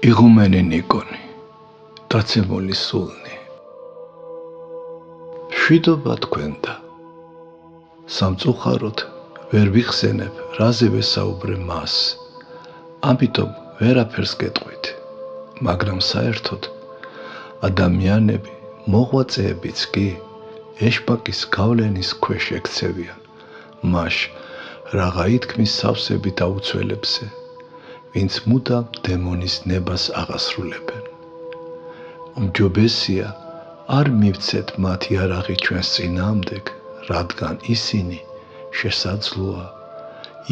იღუმენი ნიკონი, დაცემული სულნი. მშვიდობა თქვენდა. სამწუხაროდ ვერ ვიხსენებ, რაზე ვესაუბრე მას. ამიტომ ვერაფერს გეტყვით, მაგრამ საერთოდ ადამიანები, მოღვაწეებიც კი ეშბაკის გავლენის ქვეშ ექცევიან მას რაღა ითქმის სავსები დაუცველებზე, ვინც მუდამ დემონის ნებას აღასრულებენ. უმჯობესია არ მივცეთ მათ იარაღი ჩვენს წინააღმდეგ, რადგან ისინი შესაძლოა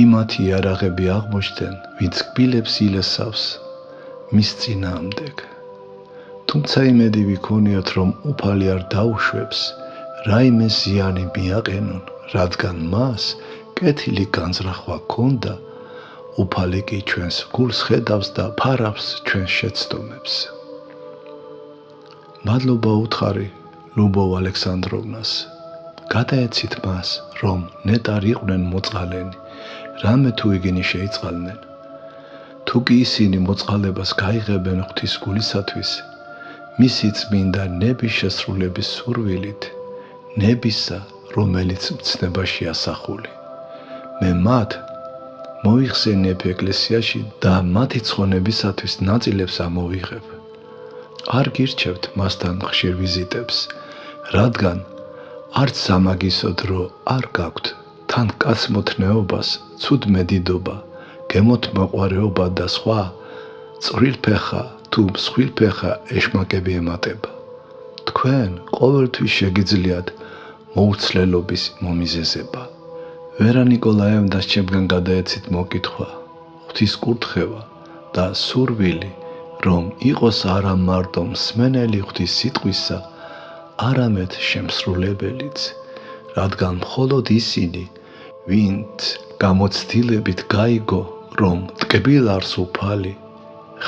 იმათ იარაღები აღმოჩნდნენ, ვინც კბილებს ილესავს მის წინააღმდეგ. თუმცა იმედი ვიქონიოთ, რომ უფალი არ დაუშვებს, რაიმე ზიანი მიაყენონ, რადგან მას კეთილი განზრახვა ჰქონდა, უფალი კი ჩვენს გულს ხედავს და ფარავს ჩვენს შეცდომებს. მადლობა უთხარი ლუბოვ ალექსანდროვნას. გადაეცით მას, რომ ნეტარ იყვნენ მოწყალენი, რამე თუ იგინი შეიწყალნენ. თუ კი ისინი მოწყალებას გაიღებენ ღვთის გულისათვის, მისი წმინდა ნების შესრულების სურვილით, ნებისა, რომელიც მცნებაში ასახული. მე მათ მოიხსენიებ ეკლესიაში და მათი ცხონებისათვის ნაწილებს ამოვიღებ. არ გირჩევთ მასთან ხშირ ვიზიტებს, რადგან არც სამაგისო დრო არ გაქვთ თან კაცმოთნეობას, ცუდმედიდობა, გემოთმოყვარეობა და სხვა წვრილფეხა თუ მსხვილფეხა ეშმაკები ემატება. თქვენ ყოველთვის შეგიძლიათ მოუცლელობის მომიზეზება. ვერა ნიკოლაევნას ჩემგან გადაეცით მოკითხვა, ღვთის კურთხევა და სურვილი, რომ იყოს არა მარტო მსმენელი ღვთის სიტყვისა, არამედ შემსრულებელიც, რადგან მხოლოდ ისინი, ვინც გამოცდილებით გაიგო, რომ ტკბილ არს უფალი,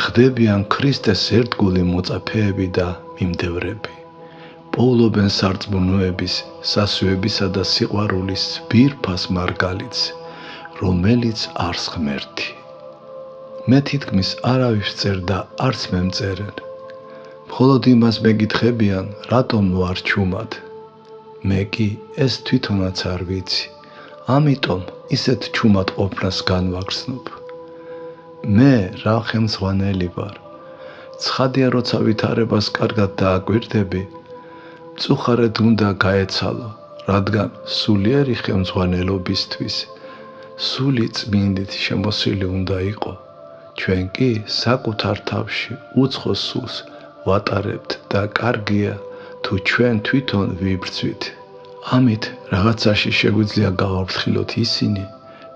ხდებიან ქრისტეს ერთგული მოწაფეები და მიმდევრები. პოულობენ სარწმუნოების, სასვეებისა და სიყვარულის ბირფას მარგალიტს, რომელიც არს ღმერთი. მე თითქმის არავის წერ და არც მე მწერენ. მხოლოდ იმას მეკითხებიან, რატომ ვარ ჩუმად. მე კი ეს თვითონაც არ ვიცი. ამიტომ ისეთ ჩუმად ყოფნას განვაგრძნობ. მე რა ხელმძღვანელი ვარ. ცხადია, როცა ვითარებას კარგად დააკვირდები, მწუხარედ უნდა გაეცალო, რადგან სულიერი ხელმძღვანელობისთვის სული წმინდით შემოსილი უნდა იყო. ჩვენ კი საკუთარ თავში უცხო სულს ვატარებთ და კარგია, თუ ჩვენ თვითონ ვიბრძვით. ამით რაღაცაში შეგვიძლია გავაფრთხილოთ ისინი,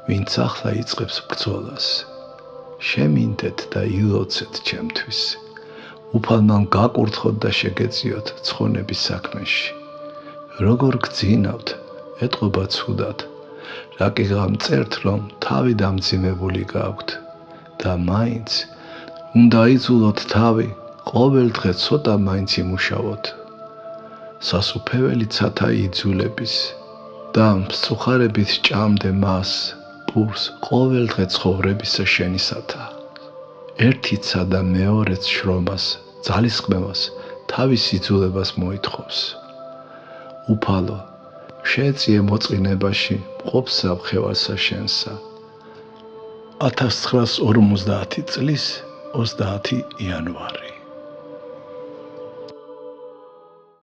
ვინც ახლა იწყებს ბრძოლას. შემინდეთ და ილოცეთ ჩემთვის. უფალმა გაკურთხოთ და შეგეწიოთ ცხონების საქმეში. როგორ გძინავთ, ეტყობა ცუდად, რა კი გამწერთ, რომ თავი დამძიმებული გაქვთ და მაინც უნდა იწულოთ თავი, ყოველ დღე ცოტა მაინც იმუშაოთ. სასუფეველი ცათა იძულების და მსწუხარებით ჭამდე მას, პურს ყოველ დღე ცხოვრებისა შენისათა. ერთიცა და მეორეც შრომას, ძალისხმევას, თავის იძულებას მოითხოვს. უფალო, შეეწიე მოწყინებაში მყოფსა მხევარსა შენსა. 1950 წლის 30 იანვარი.